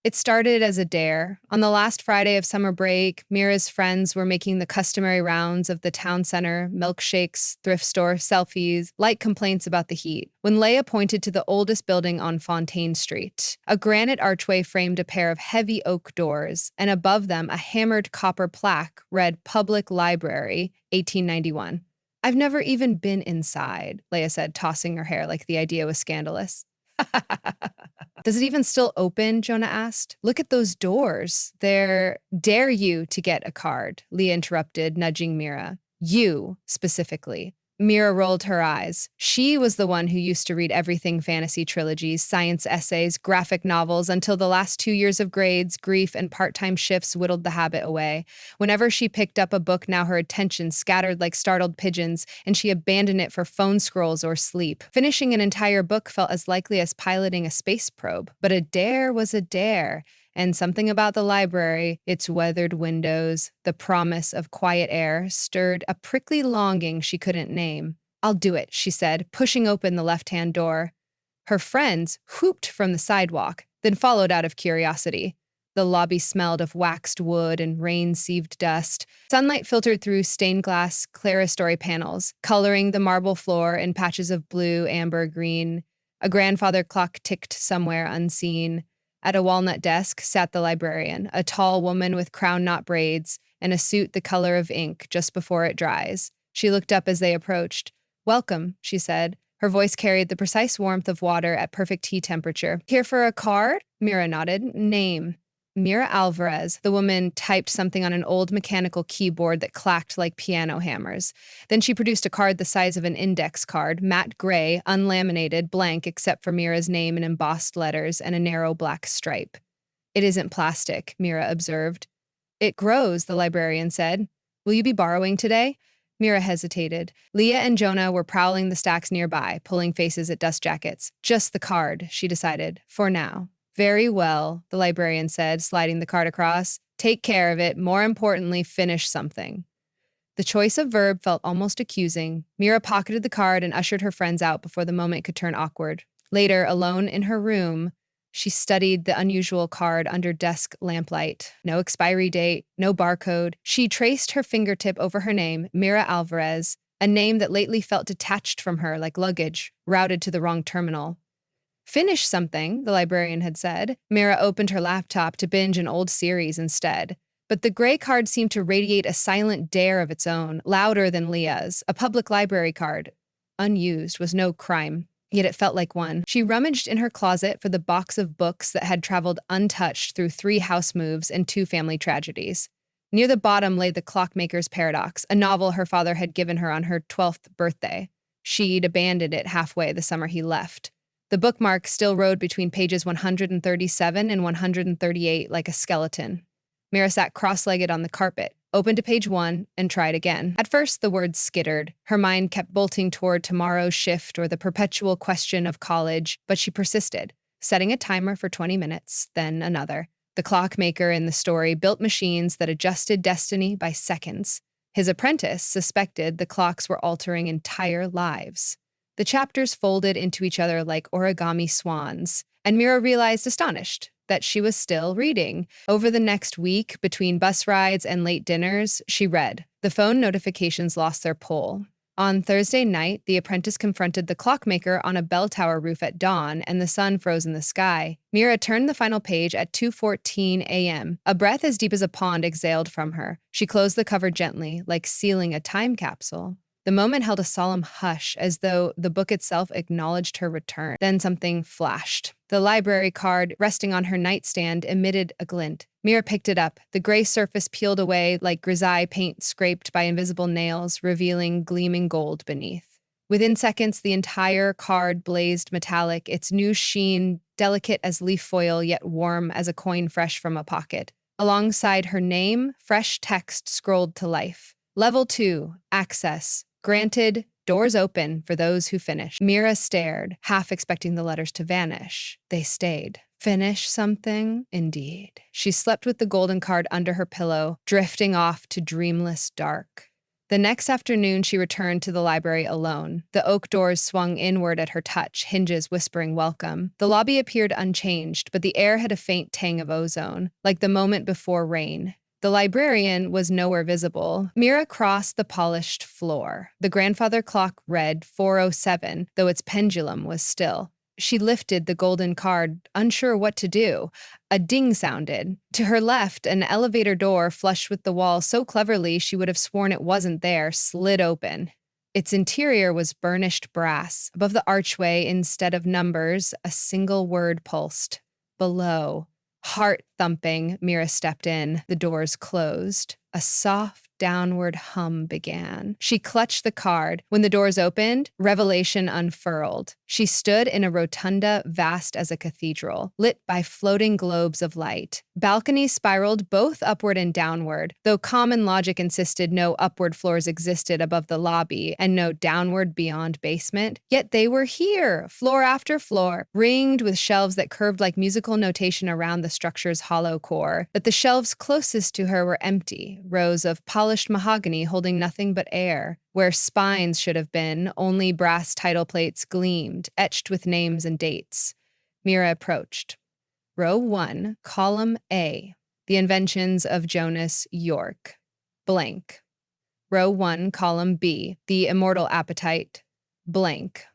It started as a dare. On the last Friday of summer break, Mira's friends were making the customary rounds of the town center, milkshakes, thrift store, selfies, light complaints about the heat, when Leia pointed to the oldest building on Fontaine Street. A granite archway framed a pair of heavy oak doors, and above them a hammered copper plaque read Public Library, 1891. I've never even been inside, Leia said, tossing her hair like the idea was scandalous. Does it even still open? Jonah asked. Look at those doors. They're dare you to get a card, Leah interrupted, nudging Mira. You, specifically. Mira rolled her eyes. She was the one who used to read everything fantasy trilogies, science essays, graphic novels, until the last 2 years of grades, grief, and part-time shifts whittled the habit away. Whenever she picked up a book, now her attention scattered like startled pigeons, and she abandoned it for phone scrolls or sleep. Finishing an entire book felt as likely as piloting a space probe. But a dare was a dare. And something about the library, its weathered windows, the promise of quiet air, stirred a prickly longing she couldn't name. I'll do it, she said, pushing open the left-hand door. Her friends whooped from the sidewalk, then followed out of curiosity. The lobby smelled of waxed wood and rain-sieved dust. Sunlight filtered through stained glass clerestory panels, coloring the marble floor in patches of blue, amber, green. A grandfather clock ticked somewhere unseen. At a walnut desk sat the librarian, a tall woman with crown knot braids and a suit the color of ink just before it dries. She looked up as they approached. Welcome, she said. Her voice carried the precise warmth of water at perfect tea temperature. Here for a card? Mira nodded. Name. Mira Alvarez. The woman typed something on an old mechanical keyboard that clacked like piano hammers. Then she produced a card the size of an index card, matte gray, unlaminated, blank except for Mira's name in embossed letters and a narrow black stripe. It isn't plastic, Mira observed. It grows, the librarian said. Will you be borrowing today? Mira hesitated. Leah and Jonah were prowling the stacks nearby, pulling faces at dust jackets. Just the card, she decided, for now. Very well, the librarian said, sliding the card across. Take care of it. More importantly, finish something. The choice of verb felt almost accusing. Mira pocketed the card and ushered her friends out before the moment could turn awkward. Later, alone in her room, she studied the unusual card under desk lamplight. No expiry date, no barcode. She traced her fingertip over her name, Mira Alvarez, a name that lately felt detached from her like luggage, routed to the wrong terminal. Finish something, the librarian had said. Mira opened her laptop to binge an old series instead. But the gray card seemed to radiate a silent dare of its own, louder than Leah's, a public library card. Unused was no crime, yet it felt like one. She rummaged in her closet for the box of books that had traveled untouched through 3 house moves and 2 family tragedies. Near the bottom lay The Clockmaker's Paradox, a novel her father had given her on her 12th birthday. She'd abandoned it halfway the summer he left. The bookmark still rode between pages 137 and 138 like a skeleton. Mira sat cross-legged on the carpet, opened to page 1, and tried again. At first, the words skittered. Her mind kept bolting toward tomorrow's shift or the perpetual question of college, but she persisted, setting a timer for 20 minutes, then another. The clockmaker in the story built machines that adjusted destiny by seconds. His apprentice suspected the clocks were altering entire lives. The chapters folded into each other like origami swans, and Mira realized, astonished, that she was still reading. Over the next week, between bus rides and late dinners, she read. The phone notifications lost their pull. On Thursday night, the apprentice confronted the clockmaker on a bell tower roof at dawn, and the sun froze in the sky. Mira turned the final page at 2:14 a.m. A breath as deep as a pond exhaled from her. She closed the cover gently, like sealing a time capsule. The moment held a solemn hush, as though the book itself acknowledged her return. Then something flashed. The library card, resting on her nightstand, emitted a glint. Mira picked it up. The gray surface peeled away like grisaille paint scraped by invisible nails, revealing gleaming gold beneath. Within seconds, the entire card blazed metallic, its new sheen delicate as leaf foil, yet warm as a coin fresh from a pocket. Alongside her name, fresh text scrolled to life. Level 2, access. Granted, doors open for those who finish. Mira stared, half expecting the letters to vanish. They stayed. Finish something? Indeed. She slept with the golden card under her pillow, drifting off to dreamless dark. The next afternoon, she returned to the library alone. The oak doors swung inward at her touch, hinges whispering welcome. The lobby appeared unchanged, but the air had a faint tang of ozone, like the moment before rain. The librarian was nowhere visible. Mira crossed the polished floor. The grandfather clock read 4:07, though its pendulum was still. She lifted the golden card, unsure what to do. A ding sounded. To her left, an elevator door, flush with the wall so cleverly she would have sworn it wasn't there, slid open. Its interior was burnished brass. Above the archway, instead of numbers, a single word pulsed. Below. Heart thumping, Mira stepped in. The doors closed. A soft, downward hum began. She clutched the card. When the doors opened, revelation unfurled. She stood in a rotunda vast as a cathedral, lit by floating globes of light. Balconies spiraled both upward and downward, though common logic insisted no upward floors existed above the lobby and no downward beyond basement. Yet they were here, floor after floor, ringed with shelves that curved like musical notation around the structure's hollow core. But the shelves closest to her were empty, rows of polished mahogany holding nothing but air. Where spines should have been, only brass title plates gleamed, etched with names and dates. Mira approached. Row 1, column A, The Inventions of Jonas York. Blank. Row 1, column B, The Immortal Appetite. Blank.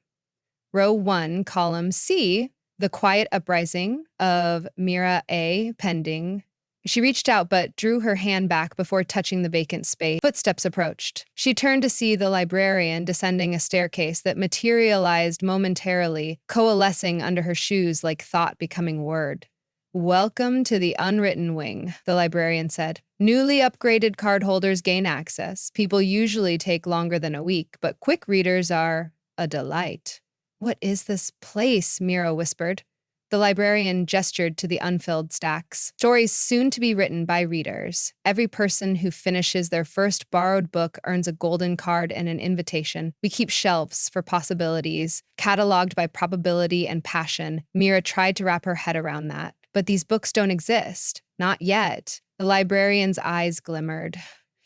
Row 1, column C, The Quiet Uprising of Mira A. Pending. She reached out but drew her hand back before touching the vacant space. Footsteps approached. She turned to see the librarian descending a staircase that materialized momentarily, coalescing under her shoes like thought becoming word. "Welcome to the unwritten wing," the librarian said. "Newly upgraded cardholders gain access. People usually take longer than a week, but quick readers are a delight." "What is this place?" Mira whispered. The librarian gestured to the unfilled stacks. "Stories soon to be written by readers. Every person who finishes their first borrowed book earns a golden card and an invitation. We keep shelves for possibilities, cataloged by probability and passion." Mira tried to wrap her head around that. "But these books don't exist. Not yet." The librarian's eyes glimmered.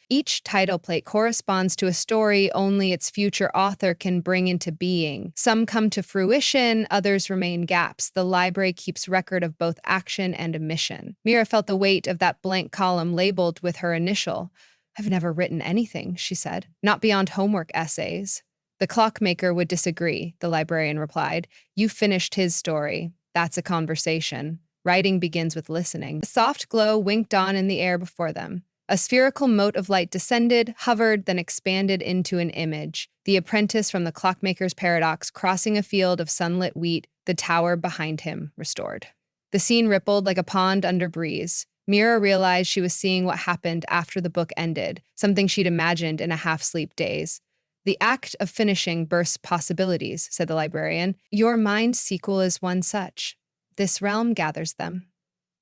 "Each title plate corresponds to a story only its future author can bring into being. Some come to fruition, others remain gaps. The library keeps record of both action and omission." Mira felt the weight of that blank column labeled with her initial. "I've never written anything," she said. "Not beyond homework essays." "The clockmaker would disagree," the librarian replied. "You finished his story. That's a conversation. Writing begins with listening." A soft glow winked on in the air before them. A spherical mote of light descended, hovered, then expanded into an image. The apprentice from the clockmaker's paradox crossing a field of sunlit wheat, the tower behind him restored. The scene rippled like a pond under breeze. Mira realized she was seeing what happened after the book ended, something she'd imagined in a half-sleep daze. "The act of finishing bursts possibilities," said the librarian. "Your mind's sequel is one such. This realm gathers them."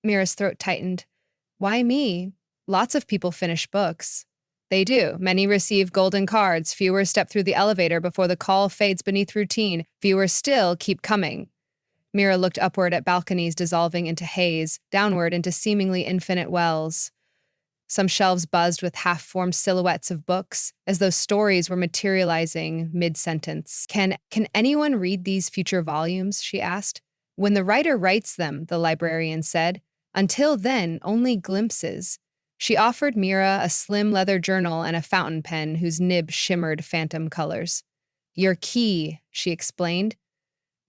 Mira's throat tightened. "Why me? Lots of people finish books." "They do. Many receive golden cards. Fewer step through the elevator before the call fades beneath routine. Fewer still keep coming." Mira looked upward at balconies dissolving into haze, downward into seemingly infinite wells. Some shelves buzzed with half-formed silhouettes of books, as though stories were materializing mid-sentence. Can anyone read these future volumes?" she asked. "When the writer writes them," the librarian said. "Until then, only glimpses." She offered Mira a slim leather journal and a fountain pen whose nib shimmered phantom colors. "Your key," she explained.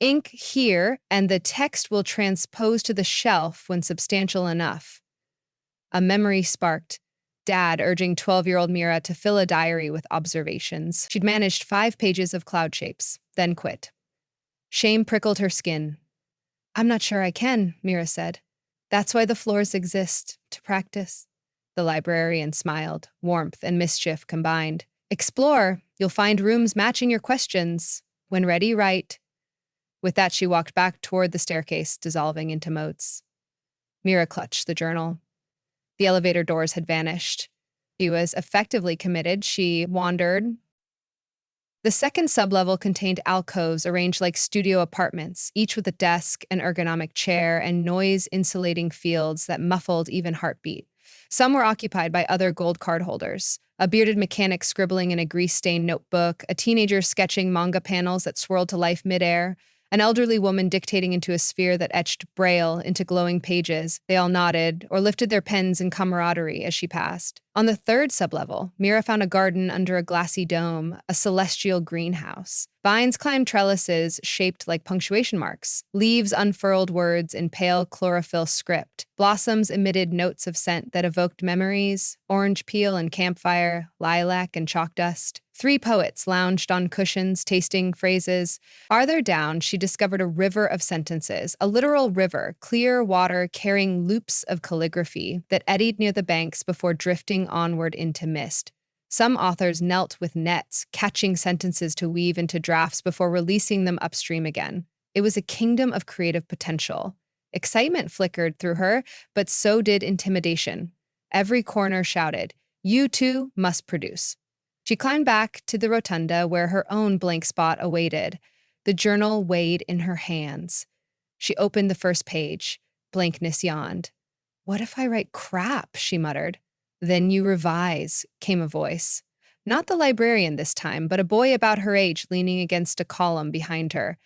"Ink here, and the text will transpose to the shelf when substantial enough." A memory sparked. Dad urging 12-year-old Mira to fill a diary with observations. She'd managed 5 pages of cloud shapes, then quit. Shame prickled her skin. "I'm not sure I can," Mira said. "That's why the floors exist, to practice." The librarian smiled, warmth and mischief combined. "Explore. You'll find rooms matching your questions. When ready, write." With that, she walked back toward the staircase, dissolving into motes. Mira clutched the journal. The elevator doors had vanished. She was effectively committed. She wandered. The second sublevel contained alcoves arranged like studio apartments, each with a desk, an ergonomic chair, and noise-insulating fields that muffled even heartbeat. Some were occupied by other gold card holders. A bearded mechanic scribbling in a grease-stained notebook, a teenager sketching manga panels that swirled to life midair, an elderly woman dictating into a sphere that etched braille into glowing pages. They all nodded or lifted their pens in camaraderie as she passed. On the third sublevel, Mira found a garden under a glassy dome, a celestial greenhouse. Vines climbed trellises shaped like punctuation marks. Leaves unfurled words in pale chlorophyll script. Blossoms emitted notes of scent that evoked memories, orange peel and campfire, lilac and chalk dust. 3 poets lounged on cushions, tasting phrases. Farther down, she discovered a river of sentences, a literal river, clear water carrying loops of calligraphy that eddied near the banks before drifting onward into mist. Some authors knelt with nets, catching sentences to weave into drafts before releasing them upstream again. It was a kingdom of creative potential. Excitement flickered through her, but so did intimidation. Every corner shouted, "You too must produce." She climbed back to the rotunda where her own blank spot awaited. The journal weighed in her hands. She opened the first page. Blankness yawned. "What if I write crap?" she muttered. "Then you revise," came a voice. Not the librarian this time, but a boy about her age leaning against a column behind her.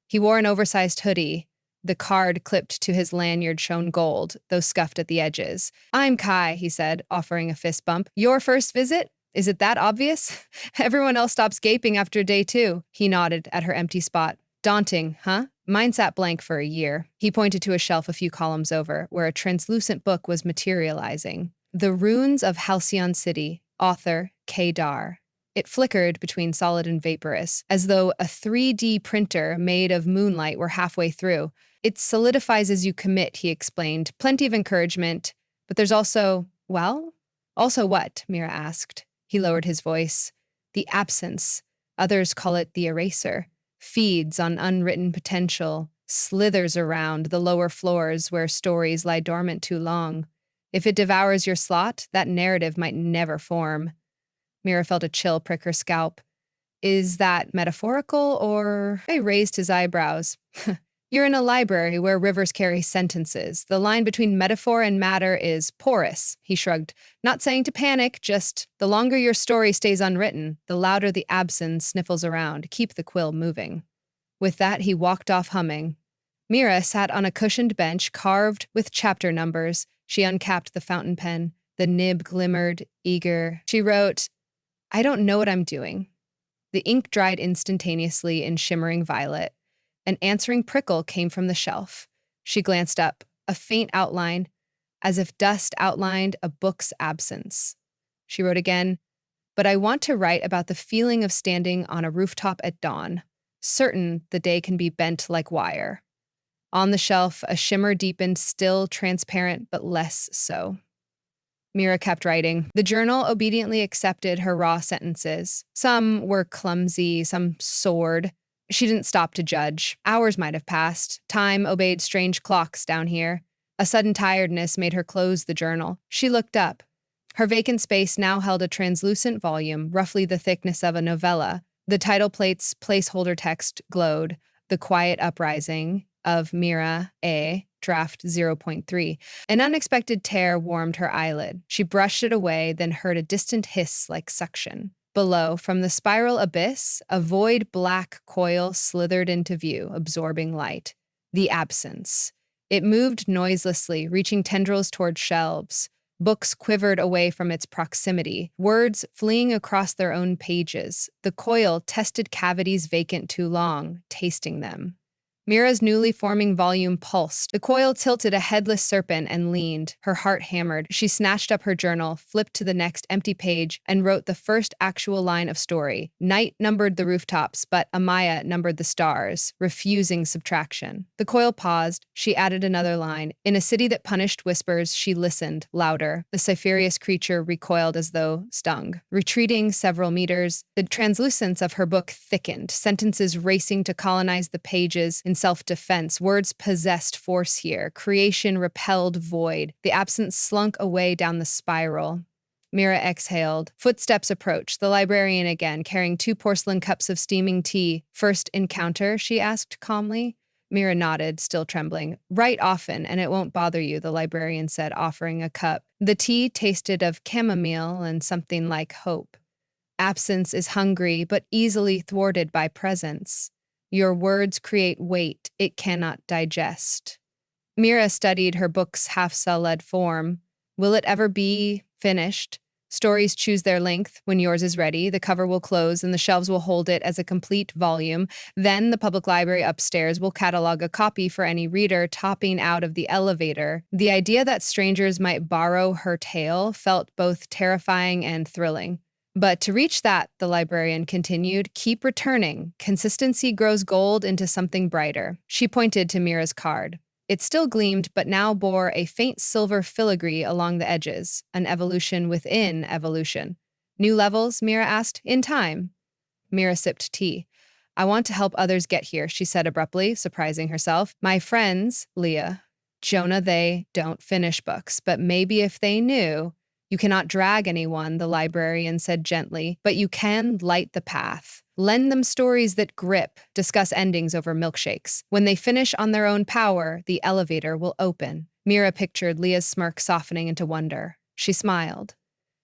He wore an oversized hoodie. The card clipped to his lanyard shone gold, though scuffed at the edges. "I'm Kai," he said, offering a fist bump. "Your first visit? Is it that obvious? Everyone else stops gaping after day 2. He nodded at her empty spot. "Daunting, huh? Mine sat blank for a year." He pointed to a shelf a few columns over, where a translucent book was materializing. The Runes of Halcyon City, author K. Dar. It flickered between solid and vaporous, as though a 3D printer made of moonlight were halfway through. "It solidifies as you commit," he explained. "Plenty of encouragement. But there's also, well?" "Also what?" Mira asked. He lowered his voice. "The absence. Others call it the eraser. Feeds on unwritten potential, slithers around the lower floors where stories lie dormant too long. If it devours your slot, that narrative might never form." Mira felt a chill prick her scalp. "Is that metaphorical or—" He raised his eyebrows. "You're in a library where rivers carry sentences. The line between metaphor and matter is porous," he shrugged. "Not saying to panic, just the longer your story stays unwritten, the louder the absence sniffles around. Keep the quill moving." With that, he walked off humming. Mira sat on a cushioned bench carved with chapter numbers. She uncapped the fountain pen. The nib glimmered, eager. She wrote, "I don't know what I'm doing." The ink dried instantaneously in shimmering violet. An answering prickle came from the shelf. She glanced up, a faint outline, as if dust outlined a book's absence. She wrote again, "But I want to write about the feeling of standing on a rooftop at dawn, certain the day can be bent like wire." On the shelf, a shimmer deepened, still transparent, but less so. Mira kept writing. The journal obediently accepted her raw sentences. Some were clumsy, some soared. She didn't stop to judge. Hours might have passed. Time obeyed strange clocks down here. A sudden tiredness made her close the journal. She looked up. Her vacant space now held a translucent volume, roughly the thickness of a novella. The title plate's placeholder text glowed. "The Quiet Uprising of Mira A. Draft 0.3. An unexpected tear warmed her eyelid. She brushed it away, then heard a distant hiss like suction. Below, from the spiral abyss, a void black coil slithered into view, absorbing light. The absence. It moved noiselessly, reaching tendrils toward shelves. Books quivered away from its proximity, words fleeing across their own pages. The coil tested cavities vacant too long, tasting them. Mira's newly forming volume pulsed. The coil tilted a headless serpent and leaned. Her heart hammered. She snatched up her journal, flipped to the next empty page, and wrote the first actual line of story. Night numbered the rooftops, but Amaya numbered the stars, refusing subtraction. The coil paused. She added another line. In a city that punished whispers, she listened, louder. The cypherious creature recoiled as though stung. Retreating several meters, the translucence of her book thickened, sentences racing to colonize the pages in self-defense. Words possessed force here. Creation repelled void. The absence slunk away down the spiral. Mira exhaled. Footsteps approached. The librarian again, carrying 2 porcelain cups of steaming tea. "First encounter?" she asked calmly. Mira nodded, still trembling. Write often, and it won't bother you, the librarian said, offering a cup. The tea tasted of chamomile and something like hope. Absence is hungry, but easily thwarted by presence. Your words create weight it cannot digest. Mira studied her book's half-cell-led form. Will it ever be finished? Stories choose their length. When yours is ready, the cover will close and the shelves will hold it as a complete volume. Then the public library upstairs will catalog a copy for any reader topping out of the elevator. The idea that strangers might borrow her tale felt both terrifying and thrilling. But to reach that, the librarian continued, keep returning. Consistency grows gold into something brighter. She pointed to Mira's card. It still gleamed, but now bore a faint silver filigree along the edges, an evolution within evolution. New levels? Mira asked. In time. Mira sipped tea. I want to help others get here, she said abruptly, surprising herself. My friends, Leah, Jonah, they don't finish books, but maybe if they knew. You cannot drag anyone, the librarian said gently, but you can light the path. Lend them stories that grip, discuss endings over milkshakes. When they finish on their own power, the elevator will open. Mira pictured Leah's smirk softening into wonder. She smiled.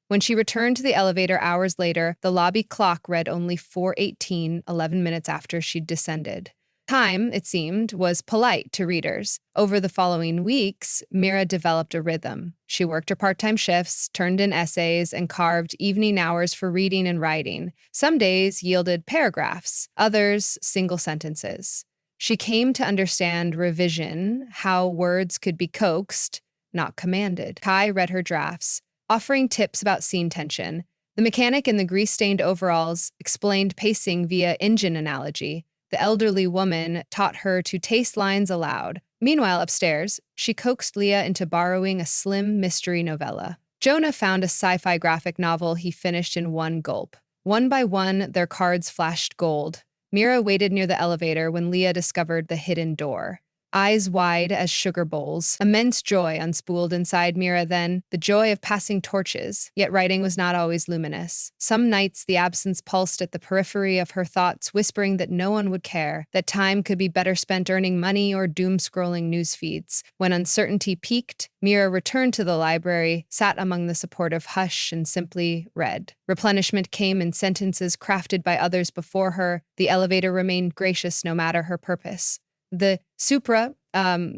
When she returned to the elevator hours later, the lobby clock read only 4:18, 11 minutes after she'd descended. Time, it seemed, was polite to readers. Over the following weeks, Mira developed a rhythm. She worked her part-time shifts, turned in essays, and carved evening hours for reading and writing. Some days yielded paragraphs, others single sentences. She came to understand revision, how words could be coaxed, not commanded. Kai read her drafts, offering tips about scene tension. The mechanic in the grease-stained overalls explained pacing via engine analogy. The elderly woman taught her to taste lines aloud. Meanwhile, upstairs, she coaxed Leah into borrowing a slim mystery novella. Jonah found a sci-fi graphic novel he finished in one gulp. One by one, their cards flashed gold. Mira waited near the elevator when Leah discovered the hidden door. Eyes wide as sugar bowls, immense joy unspooled inside Mira then, the joy of passing torches, yet writing was not always luminous. Some nights the absence pulsed at the periphery of her thoughts, whispering that no one would care, that time could be better spent earning money or doom-scrolling news feeds. When uncertainty peaked, Mira returned to the library, sat among the supportive hush, and simply read. Replenishment came in sentences crafted by others before her. The elevator remained gracious no matter her purpose. The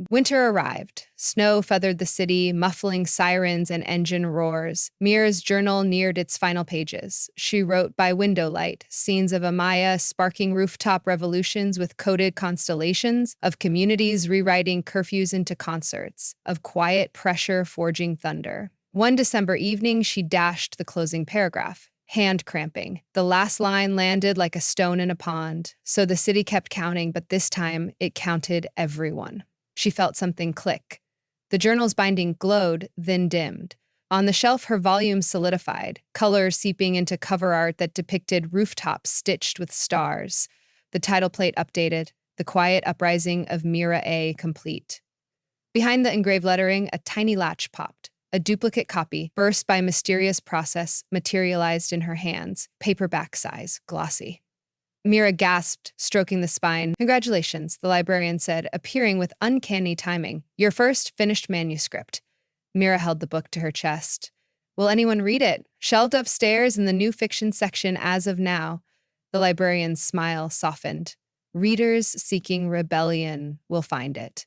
winter arrived. Snow feathered the city, muffling sirens and engine roars. Mira's journal neared its final pages. She wrote by window light, scenes of Amaya sparking rooftop revolutions with coded constellations, of communities rewriting curfews into concerts, of quiet pressure forging thunder. One December evening, she dashed the closing paragraph. Hand cramping. The last line landed like a stone in a pond. So the city kept counting, but this time it counted everyone. She felt something click. The journal's binding glowed, then dimmed. On the shelf, her volumes solidified, color seeping into cover art that depicted rooftops stitched with stars. The title plate updated, The Quiet Uprising of Mira A complete. Behind the engraved lettering, a tiny latch popped. A duplicate copy, burst by a mysterious process, materialized in her hands, paperback size, glossy. Mira gasped, stroking the spine. Congratulations, the librarian said, appearing with uncanny timing. Your first finished manuscript. Mira held the book to her chest. Will anyone read it? Shelved upstairs in the new fiction section as of now. The librarian's smile softened. Readers seeking rebellion will find it.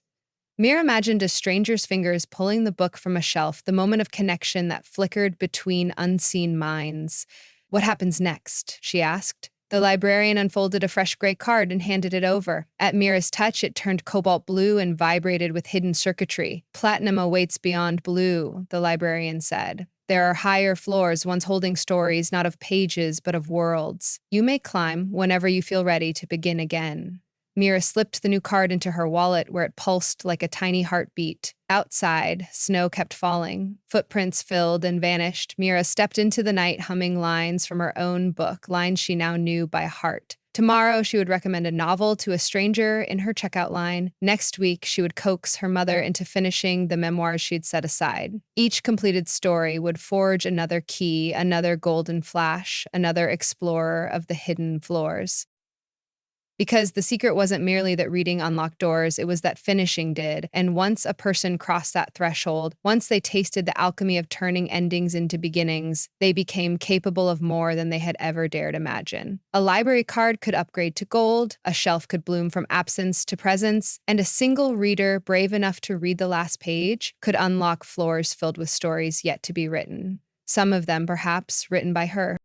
Mira imagined a stranger's fingers pulling the book from a shelf, the moment of connection that flickered between unseen minds. What happens next? She asked. The librarian unfolded a fresh gray card and handed it over. At Mira's touch, it turned cobalt blue and vibrated with hidden circuitry. Platinum awaits beyond blue, the librarian said. There are higher floors, ones holding stories, not of pages, but of worlds. You may climb whenever you feel ready to begin again. Mira slipped the new card into her wallet where it pulsed like a tiny heartbeat. Outside, snow kept falling. Footprints filled and vanished. Mira stepped into the night humming lines from her own book, lines she now knew by heart. Tomorrow, she would recommend a novel to a stranger in her checkout line. Next week, she would coax her mother into finishing the memoirs she'd set aside. Each completed story would forge another key, another golden flash, another explorer of the hidden floors. Because the secret wasn't merely that reading unlocked doors, it was that finishing did. And once a person crossed that threshold, once they tasted the alchemy of turning endings into beginnings, they became capable of more than they had ever dared imagine. A library card could upgrade to gold, a shelf could bloom from absence to presence, and a single reader brave enough to read the last page could unlock floors filled with stories yet to be written. Some of them, perhaps, written by her.